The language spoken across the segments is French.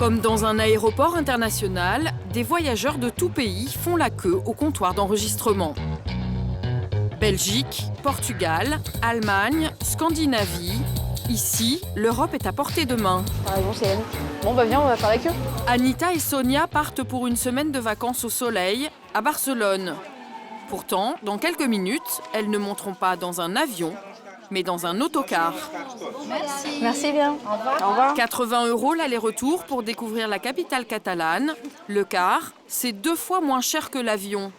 Comme dans un aéroport international, des voyageurs de tout pays font la queue au comptoir d'enregistrement. Belgique, Portugal, Allemagne, Scandinavie. Ici, l'Europe est à portée de main. Bon, c'est Yannick. Bon, bah viens, on va faire la queue. Anita et Sonia partent pour une semaine de vacances au soleil à Barcelone. Pourtant, dans quelques minutes, elles ne monteront pas dans un avion, mais dans un autocar. Merci. Merci bien. Au revoir. Au revoir. 80 € l'aller-retour pour découvrir la capitale catalane. Le car, c'est 2 fois moins cher que l'avion.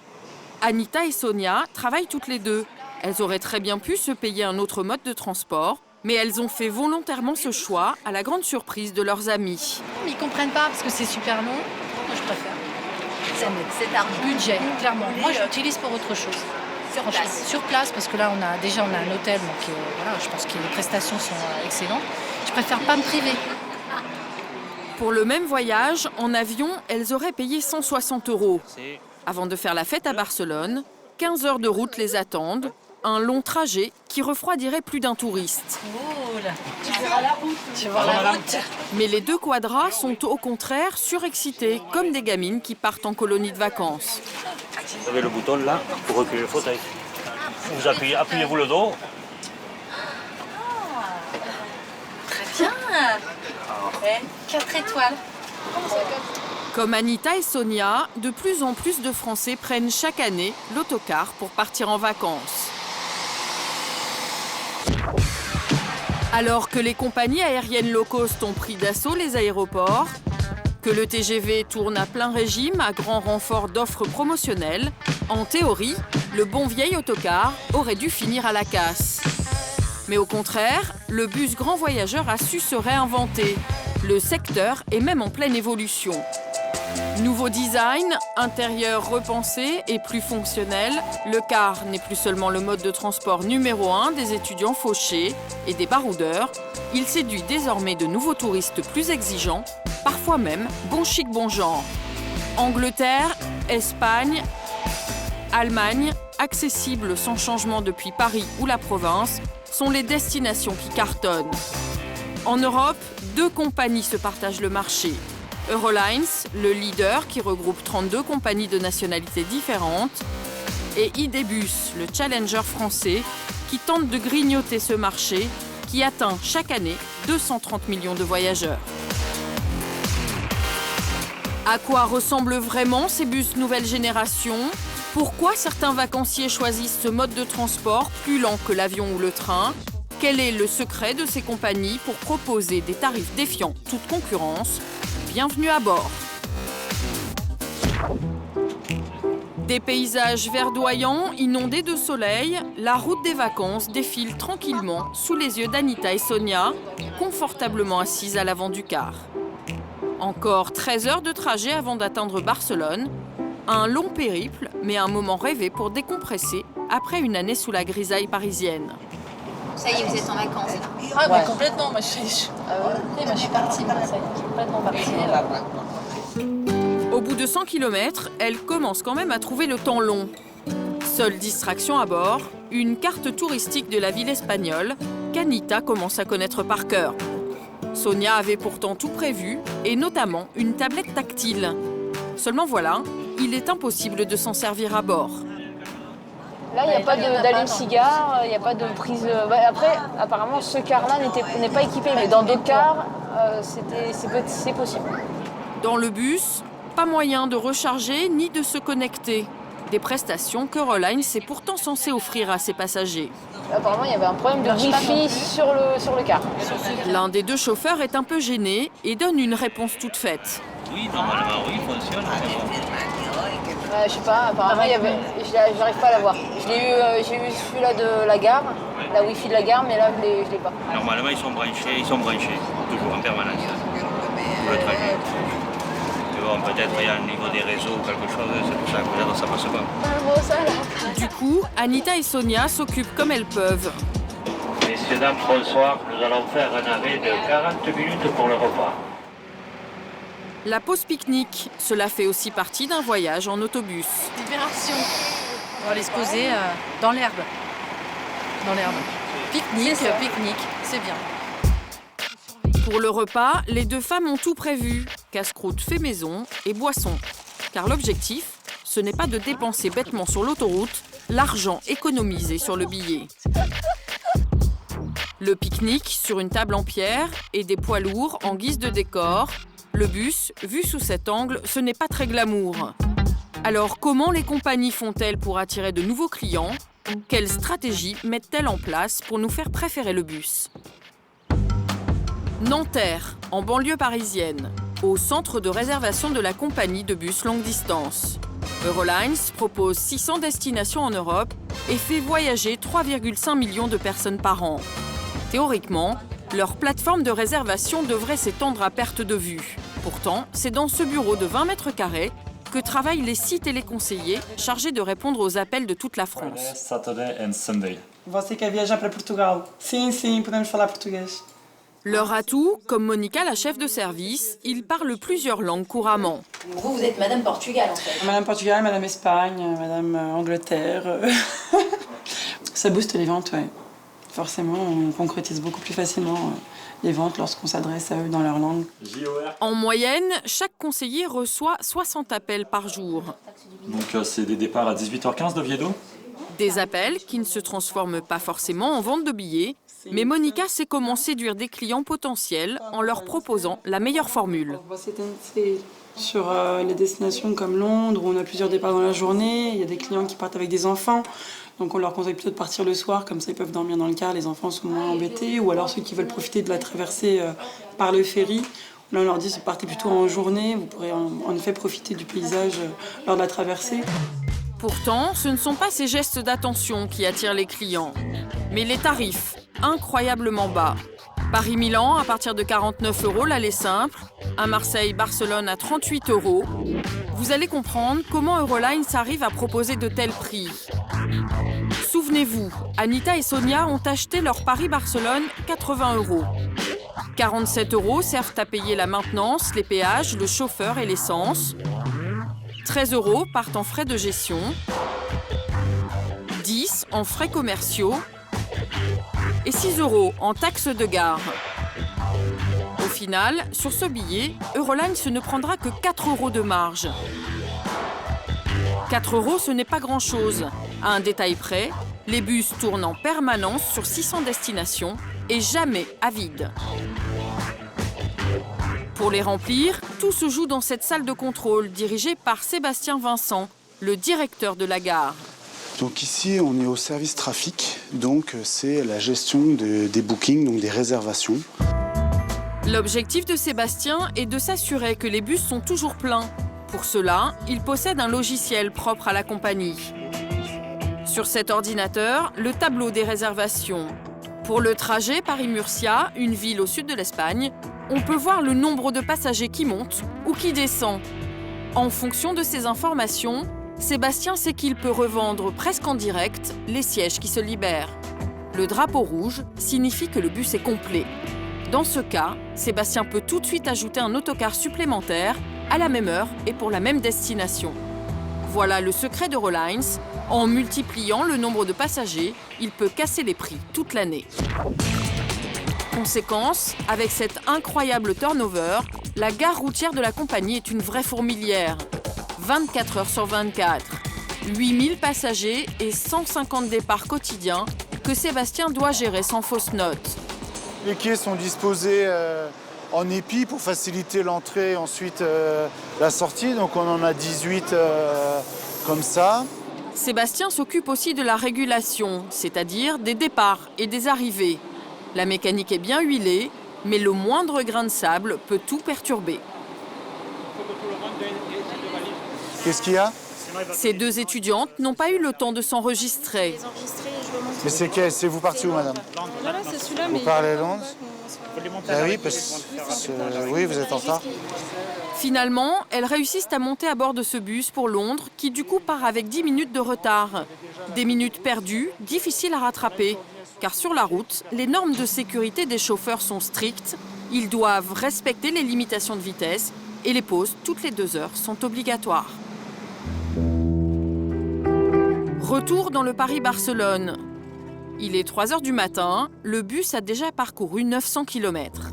Anita et Sonia travaillent toutes les deux. Elles auraient très bien pu se payer un autre mode de transport, mais elles ont fait volontairement ce choix à la grande surprise de leurs amis. Ils comprennent pas parce que c'est super long. Moi, je préfère. C'est un budget, clairement. Moi, j'utilise pour autre chose. Sur place, parce que là, on a un hôtel, donc voilà, je pense que les prestations sont excellentes. Je préfère pas me priver. Pour le même voyage, en avion, elles auraient payé 160 €. Avant de faire la fête à Barcelone, 15 heures de route les attendent. Un long trajet qui refroidirait plus d'un touriste. Cool. Tu verras la route. Tu verras la route. Mais les deux quadras sont au contraire surexcités, comme des gamines qui partent en colonie de vacances. Vous avez le bouton là pour reculer le fauteuil. Vous appuyez-vous le dos. Très bien. 4 étoiles. Comme Anita et Sonia, de plus en plus de Français prennent chaque année l'autocar pour partir en vacances. Alors que les compagnies aériennes low cost ont pris d'assaut les aéroports, que le TGV tourne à plein régime à grand renfort d'offres promotionnelles, en théorie, le bon vieil autocar aurait dû finir à la casse. Mais au contraire, le bus grand voyageur a su se réinventer. Le secteur est même en pleine évolution. Nouveau design, intérieur repensé et plus fonctionnel, le car n'est plus seulement le mode de transport numéro 1 des étudiants fauchés et des baroudeurs. Il séduit désormais de nouveaux touristes plus exigeants, parfois même bon chic bon genre. Angleterre, Espagne, Allemagne, accessibles sans changement depuis Paris ou la province, sont les destinations qui cartonnent. En Europe, 2 compagnies se partagent le marché. Eurolines, le leader qui regroupe 32 compagnies de nationalités différentes, et Idebus, le challenger français, qui tente de grignoter ce marché qui atteint chaque année 230 millions de voyageurs. À quoi ressemblent vraiment ces bus nouvelle génération ? Pourquoi certains vacanciers choisissent ce mode de transport plus lent que l'avion ou le train ? Quel est le secret de ces compagnies pour proposer des tarifs défiant toute concurrence ? Bienvenue à bord. Des paysages verdoyants, inondés de soleil, la route des vacances défile tranquillement sous les yeux d'Anita et Sonia, confortablement assises à l'avant du car. Encore 13 heures de trajet avant d'atteindre Barcelone. Un long périple, mais un moment rêvé pour décompresser après une année sous la grisaille parisienne. Ça y est, vous êtes en vacances là. Ah, ouais. Complètement. Moi, je suis partie. Ça y est, je suis complètement partie. Au bout de 100 km, elle commence quand même à trouver le temps long. Seule distraction à bord, une carte touristique de la ville espagnole qu'Anita commence à connaître par cœur. Sonia avait pourtant tout prévu, et notamment une tablette tactile. Seulement voilà, il est impossible de s'en servir à bord. Là, il n'y a pas d'allume-cigare, il n'y a pas de prise... Après, apparemment, ce car-là n'est pas équipé, mais dans d'autres cars, c'est possible. Dans le bus, pas moyen de recharger ni de se connecter. Des prestations qu'Eurolines est pourtant censé offrir à ses passagers. Apparemment, il y avait un problème de Wi-Fi sur le car. L'un des 2 chauffeurs est un peu gêné et donne une réponse toute faite. Oui, normalement, oui, il fonctionne. Je sais pas, apparemment, j'arrive pas à la voir. J'ai eu celui-là de la gare, la Wi-Fi de la gare, mais là, je l'ai pas. Normalement, ils sont branchés, toujours en permanence, pour le trajet. Mais bon, peut-être il y a un niveau des réseaux ou quelque chose, c'est pour ça que peut-être ça passe pas. Du coup, Anita et Sonia s'occupent comme elles peuvent. Messieurs, dames, bonsoir. Nous allons faire un arrêt de 40 minutes pour le repas. La pause pique-nique, cela fait aussi partie d'un voyage en autobus. Libération. On va aller se poser dans l'herbe. Pique-nique, c'est bien. Pour le repas, les deux femmes ont tout prévu. Casse-croûte fait maison et boisson. Car l'objectif, ce n'est pas de dépenser bêtement sur l'autoroute l'argent économisé sur le billet. Le pique-nique sur une table en pierre et des poids lourds en guise de décor. Le bus, vu sous cet angle, ce n'est pas très glamour. Alors comment les compagnies font-elles pour attirer de nouveaux clients? Quelles stratégies mettent-elles en place pour nous faire préférer le bus? Nanterre, en banlieue parisienne, au centre de réservation de la compagnie de bus longue distance. Eurolines propose 600 destinations en Europe et fait voyager 3,5 millions de personnes par an. Théoriquement, leur plateforme de réservation devrait s'étendre à perte de vue. Pourtant, c'est dans ce bureau de 20 mètres carrés que travaillent les 6 téléconseillers chargés de répondre aux appels de toute la France. Saturday and Sunday. Você quer viajar para Portugal? Sim, sim, podemos falar português. Leur atout, comme Monica, la chef de service, ils parlent plusieurs langues couramment. Vous êtes Madame Portugal en fait. Madame Portugal, Madame Espagne, Madame Angleterre. Ça booste les ventes, ouais. Forcément, on concrétise beaucoup plus facilement les ventes lorsqu'on s'adresse à eux dans leur langue. En moyenne, chaque conseiller reçoit 60 appels par jour. Donc c'est des départs à 18h15 d'Oviedo. Des appels qui ne se transforment pas forcément en vente de billets, mais Monica sait comment séduire des clients potentiels en leur proposant la meilleure formule. Sur les destinations comme Londres, où on a plusieurs départs dans la journée, il y a des clients qui partent avec des enfants, donc on leur conseille plutôt de partir le soir, comme ça ils peuvent dormir dans le car, les enfants sont moins embêtés, ou alors ceux qui veulent profiter de la traversée par le ferry, là on leur dit partez plutôt en journée, vous pourrez en effet profiter du paysage lors de la traversée. Pourtant, ce ne sont pas ces gestes d'attention qui attirent les clients, mais les tarifs, incroyablement bas. Paris-Milan à partir de 49 € l'aller simple, à Marseille-Barcelone à 38 €. Vous allez comprendre comment Eurolines arrive à proposer de tels prix. Souvenez-vous, Anita et Sonia ont acheté leur Paris-Barcelone 80 €. 47 € servent à payer la maintenance, les péages, le chauffeur et l'essence. 13 € partent en frais de gestion, 10 en frais commerciaux et 6 € en taxes de gare. Au final, sur ce billet, Eurolines ne prendra que 4 € de marge. 4 €, ce n'est pas grand-chose. À un détail près, les bus tournent en permanence sur 600 destinations et jamais à vide. Pour les remplir, tout se joue dans cette salle de contrôle dirigée par Sébastien Vincent, le directeur de la gare. Donc ici, on est au service trafic, donc c'est la gestion des bookings, donc des réservations. L'objectif de Sébastien est de s'assurer que les bus sont toujours pleins. Pour cela, il possède un logiciel propre à la compagnie. Sur cet ordinateur, le tableau des réservations. Pour le trajet Paris-Murcia, une ville au sud de l'Espagne, on peut voir le nombre de passagers qui montent ou qui descend. En fonction de ces informations, Sébastien sait qu'il peut revendre presque en direct les sièges qui se libèrent. Le drapeau rouge signifie que le bus est complet. Dans ce cas, Sébastien peut tout de suite ajouter un autocar supplémentaire à la même heure et pour la même destination. Voilà le secret d'Eurolines. En multipliant le nombre de passagers, il peut casser les prix toute l'année. Conséquence, avec cet incroyable turnover, la gare routière de la compagnie est une vraie fourmilière. 24 heures sur 24, 8000 passagers et 150 départs quotidiens que Sébastien doit gérer sans fausse note. Les quais sont disposés en épi pour faciliter l'entrée et ensuite la sortie. Donc on en a 18 comme ça. Sébastien s'occupe aussi de la régulation, c'est-à-dire des départs et des arrivées. La mécanique est bien huilée, mais le moindre grain de sable peut tout perturber. Qu'est-ce qu'il y a? Ces deux étudiantes n'ont pas eu le temps de s'enregistrer. Mais c'est vous parti où, madame? Voilà, c'est celui-là, vous parlez Londres? Ah oui, parce que oui, vous êtes en retard. Finalement, elles réussissent à monter à bord de ce bus pour Londres, qui du coup part avec 10 minutes de retard. Des minutes perdues, difficiles à rattraper. Car sur la route, les normes de sécurité des chauffeurs sont strictes. Ils doivent respecter les limitations de vitesse et les pauses toutes les 2 heures sont obligatoires. Retour dans le Paris-Barcelone. Il est 3 heures du matin, le bus a déjà parcouru 900 km.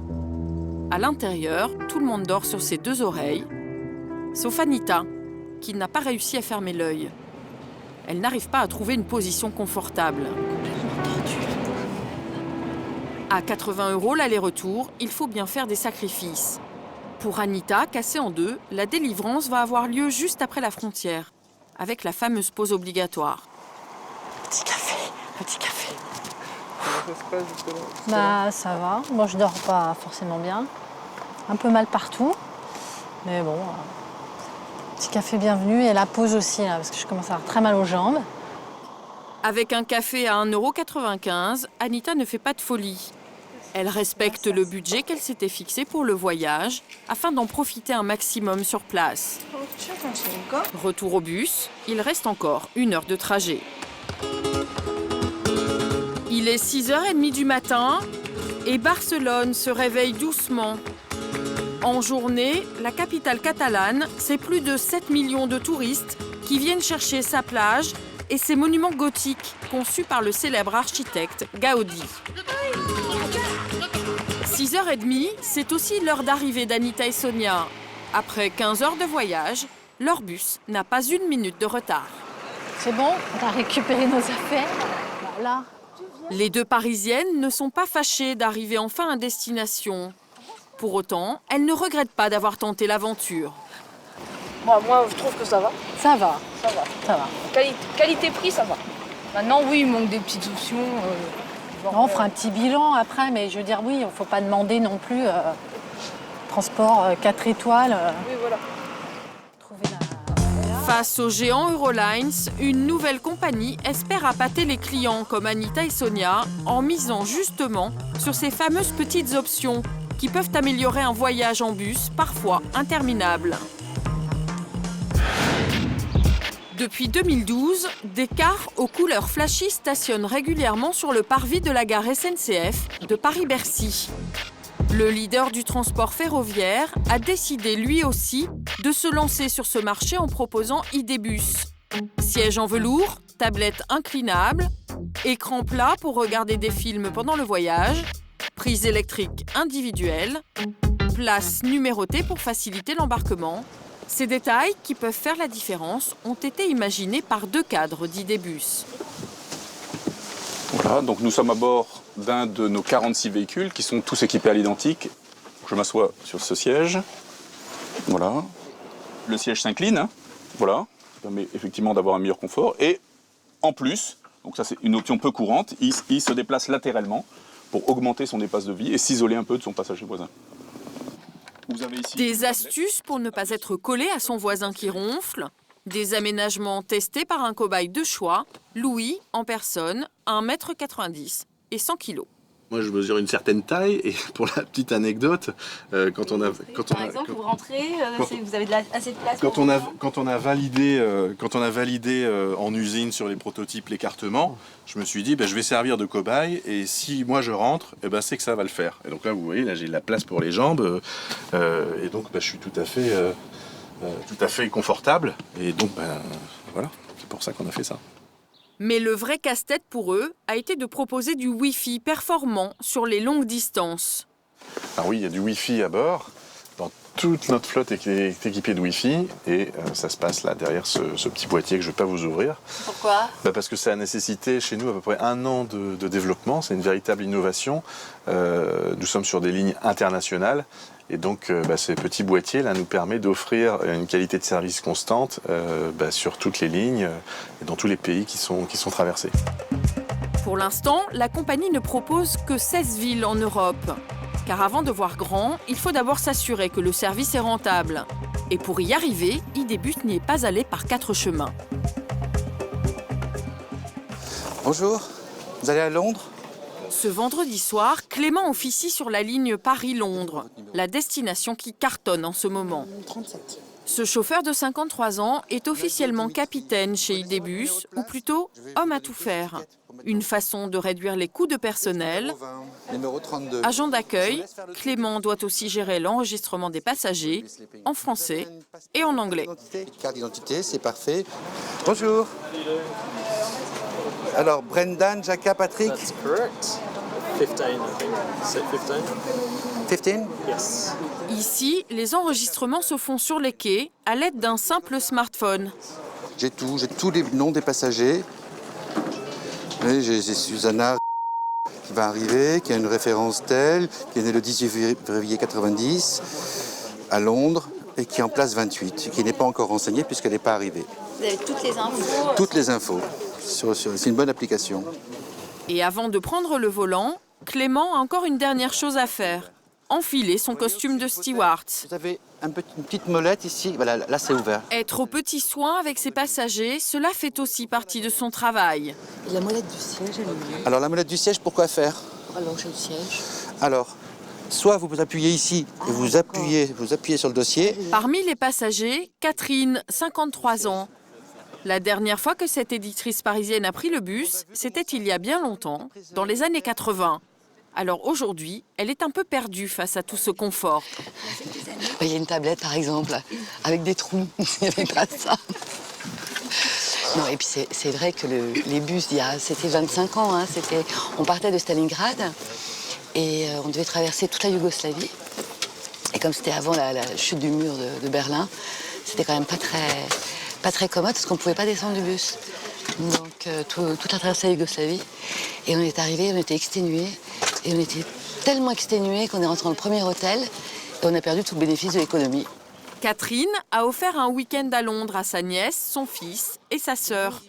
À l'intérieur, tout le monde dort sur ses 2 oreilles, sauf Anita, qui n'a pas réussi à fermer l'œil. Elle n'arrive pas à trouver une position confortable. À 80 € l'aller-retour, il faut bien faire des sacrifices. Pour Anita, cassée en 2, la délivrance va avoir lieu juste après la frontière, avec la fameuse pause obligatoire. Petit café. Comment ça se passe justement? Bah ça va, moi je dors pas forcément bien. Un peu mal partout, mais bon, petit café bienvenu et la pause aussi, là, parce que je commence à avoir très mal aux jambes. Avec un café à 1,95 €, Anita ne fait pas de folie. Elle respecte le budget qu'elle s'était fixé pour le voyage, afin d'en profiter un maximum sur place. Retour au bus, il reste encore 1 heure de trajet. Il est 6h30 du matin et Barcelone se réveille doucement. En journée, la capitale catalane, c'est plus de 7 millions de touristes qui viennent chercher sa plage et ses monuments gothiques conçus par le célèbre architecte Gaudi. 6h30, c'est aussi l'heure d'arrivée d'Anita et Sonia. Après 15 heures de voyage, leur bus n'a pas 1 minute de retard. C'est bon, on a récupéré nos affaires. Voilà. Les 2 Parisiennes ne sont pas fâchées d'arriver enfin à destination. Pour autant, elles ne regrettent pas d'avoir tenté l'aventure. Moi, je trouve que ça va. Ça va. Ça va. Ça va. Qualité-prix, ça va. Maintenant, oui, il manque des petites options. Non, on fera un petit bilan après, mais je veux dire, oui, il ne faut pas demander non plus transport 4 étoiles. Oui, voilà. Face au géant Eurolines, une nouvelle compagnie espère appâter les clients comme Anita et Sonia en misant justement sur ces fameuses petites options qui peuvent améliorer un voyage en bus parfois interminable. Depuis 2012, des cars aux couleurs flashy stationnent régulièrement sur le parvis de la gare SNCF de Paris-Bercy. Le leader du transport ferroviaire a décidé lui aussi de se lancer sur ce marché en proposant ID-Bus. Siège en velours, tablette inclinable, écran plat pour regarder des films pendant le voyage, prise électrique individuelle, place numérotée pour faciliter l'embarquement. Ces détails, qui peuvent faire la différence, ont été imaginés par 2 cadres d'ID-Bus. Voilà, donc nous sommes à bord d'un de nos 46 véhicules qui sont tous équipés à l'identique. Je m'assois sur ce siège. Voilà. Le siège s'incline. Hein. Voilà. Ça permet effectivement d'avoir un meilleur confort. Et en plus, donc ça c'est une option peu courante, il se déplace latéralement pour augmenter son espace de vie et s'isoler un peu de son passager voisin. Vous avez ici des astuces pour ne pas être collé à son voisin qui ronfle. Des aménagements testés par un cobaye de choix, Louis, en personne, 1,90 m et 100 kg. Moi, je mesure une certaine taille et pour la petite anecdote, quand on a... Par exemple, vous rentrez, vous avez assez de place. Quand on a validé en usine sur les prototypes l'écartement, je me suis dit, je vais servir de cobaye et si moi je rentre, c'est que ça va le faire. Et donc là, vous voyez, là j'ai la place pour les jambes et donc je suis tout à fait confortable. Et donc, voilà, c'est pour ça qu'on a fait ça. Mais le vrai casse-tête pour eux a été de proposer du Wi-Fi performant sur les longues distances. Alors oui, il y a du Wi-Fi à bord. Dans toute notre flotte est équipée de Wi-Fi et ça se passe là derrière ce petit boîtier que je ne vais pas vous ouvrir. Pourquoi ? Parce que ça a nécessité chez nous à peu près 1 an de développement. C'est une véritable innovation. Nous sommes sur des lignes internationales. Et donc, ces petits boîtiers là, nous permettent d'offrir une qualité de service constante sur toutes les lignes et dans tous les pays qui sont traversés. Pour l'instant, la compagnie ne propose que 16 villes en Europe. Car avant de voir grand, il faut d'abord s'assurer que le service est rentable. Et pour y arriver, ID-Bus n'y est pas allé par 4 chemins. Bonjour, vous allez à Londres ? Ce vendredi soir, Clément officie sur la ligne Paris-Londres, la destination qui cartonne en ce moment. 37. Ce chauffeur de 53 ans est officiellement capitaine chez ID-Bus, ou plutôt homme à tout faire. Une façon de réduire les coûts de personnel. Agent d'accueil, Clément doit aussi gérer l'enregistrement des passagers en français et en anglais. Carte d'identité, c'est parfait. Bonjour. Alors, Brendan, Jacka, Patrick. That's correct. 15, I think. Is it 15? 15? Ici, les enregistrements se font sur les quais à l'aide d'un simple smartphone. J'ai tous les noms des passagers. Oui, j'ai Susanna qui va arriver, qui a une référence telle, qui est née le 18 février 90 à Londres et qui est en place 28, qui n'est pas encore renseignée puisqu'elle n'est pas arrivée. Vous avez toutes les infos? Toutes les infos. C'est une bonne application. Et avant de prendre le volant, Clément a encore une dernière chose à faire. Enfiler son costume de steward. Vous avez une petite molette ici, voilà, là c'est ouvert. Être aux petits soins avec ses passagers, cela fait aussi partie de son travail. Et la molette du siège, elle est mieux. Alors la molette du siège, pourquoi faire? Pour allonger le siège. Alors, soit vous appuyez ici et vous appuyez sur le dossier. Parmi les passagers, Catherine, 53 ans. La dernière fois que cette éditrice parisienne a pris le bus, c'était il y a bien longtemps, dans les années 80. Alors aujourd'hui, elle est un peu perdue face à tout ce confort. Il y a une tablette, par exemple, avec des trous. Il n'y avait pas ça. Non, et puis c'est vrai que les bus, c'était 25 ans. Hein, on partait de Stalingrad et on devait traverser toute la Yougoslavie. Et comme c'était avant la chute du mur de Berlin, c'était quand même pas très commode parce qu'on ne pouvait pas descendre du bus. Donc toute la traversée de la Yougoslavie. Et on est arrivés, on était exténués. Et on était tellement exténués qu'on est rentré dans le premier hôtel et on a perdu tout le bénéfice de l'économie. Catherine a offert un week-end à Londres à sa nièce, son fils et sa sœur.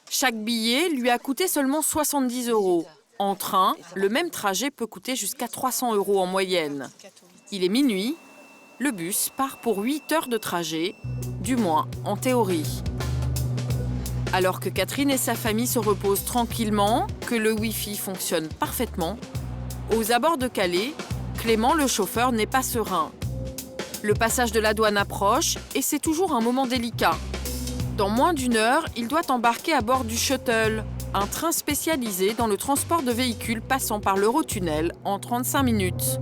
Chaque billet lui a coûté seulement 70 €. En train, le même trajet peut coûter jusqu'à 300 € en moyenne. Il est minuit, le bus part pour 8 heures de trajet, du moins en théorie. Alors que Catherine et sa famille se reposent tranquillement, que le Wi-Fi fonctionne parfaitement, aux abords de Calais, Clément, le chauffeur, n'est pas serein. Le passage de la douane approche et c'est toujours un moment délicat. Dans moins d'une heure, il doit embarquer à bord du Shuttle, un train spécialisé dans le transport de véhicules passant par l'Eurotunnel en 35 minutes.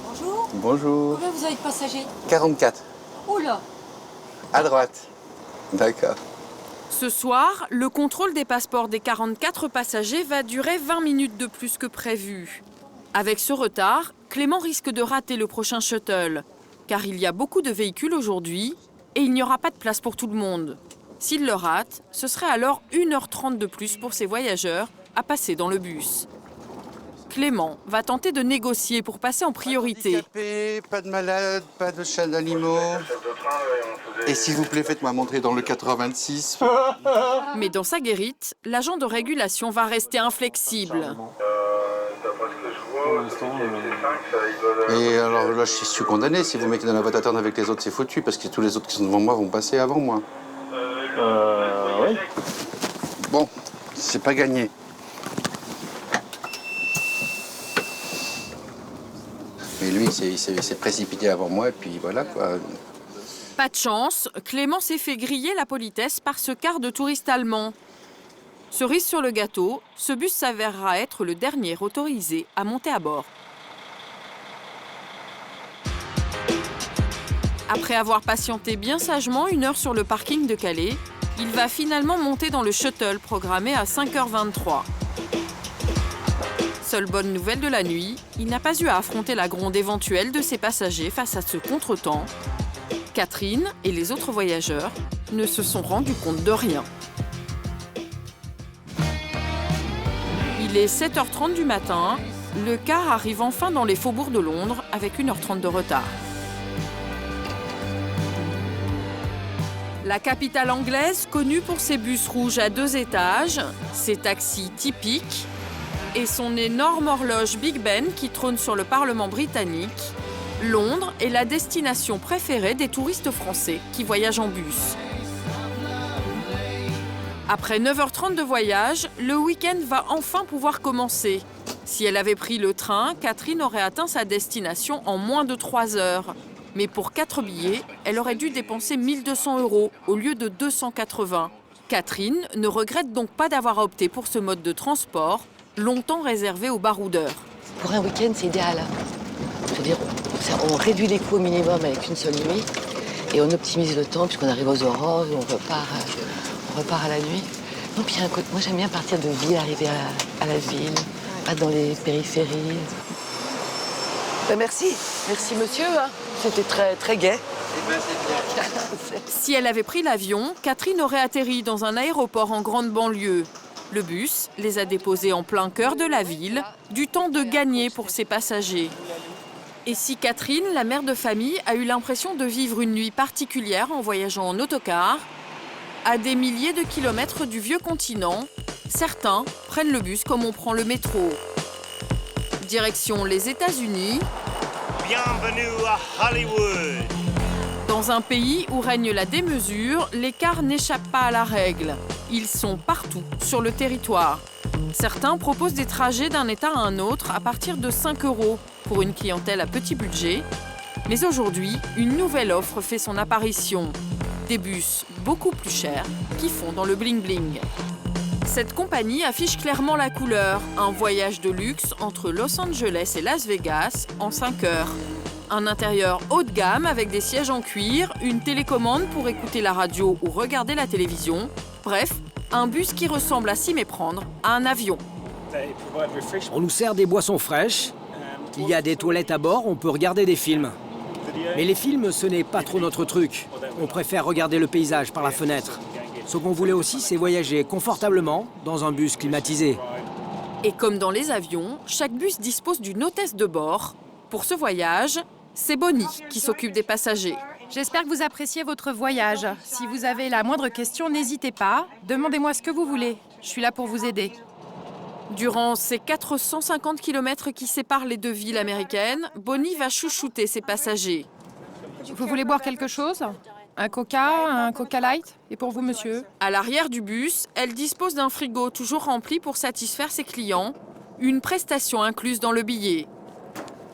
Bonjour. Bonjour. Combien vous avez de passagers? 44. Oula. À droite. D'accord. Ce soir, le contrôle des passeports des 44 passagers va durer 20 minutes de plus que prévu. Avec ce retard, Clément risque de rater le prochain shuttle, car il y a beaucoup de véhicules aujourd'hui et il n'y aura pas de place pour tout le monde. S'il le rate, ce serait alors 1h30 de plus pour ces voyageurs à passer dans le bus. Clément va tenter de négocier pour passer en priorité. Pas de malades, pas de chats d'animaux. Et s'il vous plaît, faites-moi montrer dans le 86. Mais dans sa guérite, l'agent de régulation va rester inflexible. Et alors là, je suis condamné. Si vous mettez dans la boîte à attendre avec les autres, c'est foutu, parce que tous les autres qui sont devant moi vont passer avant moi. Oui. Bon, c'est pas gagné. Mais lui, il s'est précipité avant moi, et puis voilà, quoi. Pas de chance, Clément s'est fait griller la politesse par ce quart de touristes allemands. Cerise sur le gâteau, ce bus s'avérera être le dernier autorisé à monter à bord. Après avoir patienté bien sagement 1 heure sur le parking de Calais, il va finalement monter dans le shuttle programmé à 5h23. Seule bonne nouvelle de la nuit, il n'a pas eu à affronter la gronde éventuelle de ses passagers face à ce contretemps. Catherine et les autres voyageurs ne se sont rendus compte de rien. Il est 7h30 du matin, le car arrive enfin dans les faubourgs de Londres avec 1h30 de retard. La capitale anglaise, connue pour ses bus rouges à 2 étages, ses taxis typiques et son énorme horloge Big Ben qui trône sur le Parlement britannique, Londres est la destination préférée des touristes français qui voyagent en bus. Après 9h30 de voyage, le week-end va enfin pouvoir commencer. Si elle avait pris le train, Catherine aurait atteint sa destination en moins de 3 heures. Mais pour 4 billets, elle aurait dû dépenser 1 200 € au lieu de 280. Catherine ne regrette donc pas d'avoir opté pour ce mode de transport, longtemps réservé aux baroudeurs. Pour un week-end, c'est idéal. Je veux dire, on réduit les coûts au minimum avec une seule nuit et on optimise le temps puisqu'on arrive aux aurores, on repart à la nuit. Non, puis moi j'aime bien partir de Ville, arriver à la ville, pas dans les périphéries. Merci monsieur, hein. C'était très gai. Si elle avait pris l'avion, Catherine aurait atterri dans un aéroport en grande banlieue. Le bus les a déposés en plein cœur de la ville, du temps de gagner pour ses passagers. Et si Catherine, la mère de famille, a eu l'impression de vivre une nuit particulière en voyageant en autocar, à des milliers de kilomètres du vieux continent, certains prennent le bus comme on prend le métro. Direction les États-Unis. Bienvenue à Hollywood. Dans un pays où règne la démesure, les cars n'échappent pas à la règle. Ils sont partout sur le territoire. Certains proposent des trajets d'un État à un autre à partir de 5 € pour une clientèle à petit budget. Mais aujourd'hui, une nouvelle offre fait son apparition. Des bus beaucoup plus chers qui font dans le bling-bling. Cette compagnie affiche clairement la couleur. Un voyage de luxe entre Los Angeles et Las Vegas en 5 heures. Un intérieur haut de gamme avec des sièges en cuir, une télécommande pour écouter la radio ou regarder la télévision. Bref, un bus qui ressemble à s'y méprendre à un avion. On nous sert des boissons fraîches. Il y a des toilettes à bord, on peut regarder des films. Mais les films, ce n'est pas trop notre truc. On préfère regarder le paysage par la fenêtre. Ce qu'on voulait aussi, c'est voyager confortablement dans un bus climatisé. Et comme dans les avions, chaque bus dispose d'une hôtesse de bord. Pour ce voyage, c'est Bonnie qui s'occupe des passagers. J'espère que vous appréciez votre voyage. Si vous avez la moindre question, n'hésitez pas. Demandez-moi ce que vous voulez. Je suis là pour vous aider. Durant ces 450 km qui séparent les deux villes américaines, Bonnie va chouchouter ses passagers. Vous voulez boire quelque chose ? Un Coca Light ? Et pour vous, monsieur ? À l'arrière du bus, elle dispose d'un frigo toujours rempli pour satisfaire ses clients. Une prestation incluse dans le billet.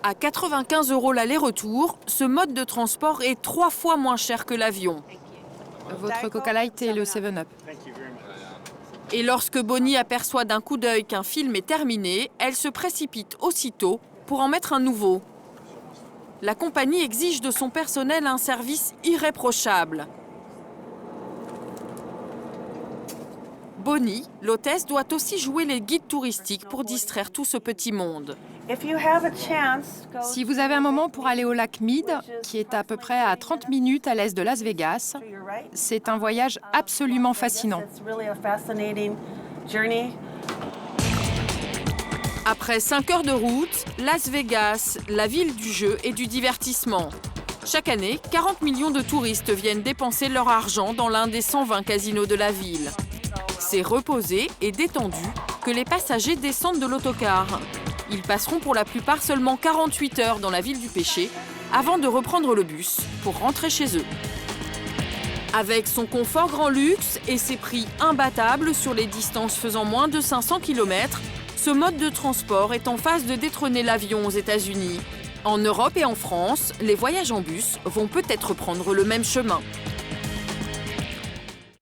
À 95 € l'aller-retour, ce mode de transport est 3 fois moins cher que l'avion. Votre Coca Light et le 7-Up. Et lorsque Bonnie aperçoit d'un coup d'œil qu'un film est terminé, elle se précipite aussitôt pour en mettre un nouveau. La compagnie exige de son personnel un service irréprochable. Bonnie, l'hôtesse, doit aussi jouer les guides touristiques pour distraire tout ce petit monde. Si vous avez un moment pour aller au lac Mead, qui est à peu près à 30 minutes à l'est de Las Vegas, c'est un voyage absolument fascinant. Après 5 heures de route, Las Vegas, la ville du jeu et du divertissement. Chaque année, 40 millions de touristes viennent dépenser leur argent dans l'un des 120 casinos de la ville. C'est reposé et détendu que les passagers descendent de l'autocar. Ils passeront pour la plupart seulement 48 heures dans la ville du péché avant de reprendre le bus pour rentrer chez eux. Avec son confort grand luxe et ses prix imbattables sur les distances faisant moins de 500 km, ce mode de transport est en phase de détrôner l'avion aux États-Unis. En Europe et en France, les voyages en bus vont peut-être prendre le même chemin.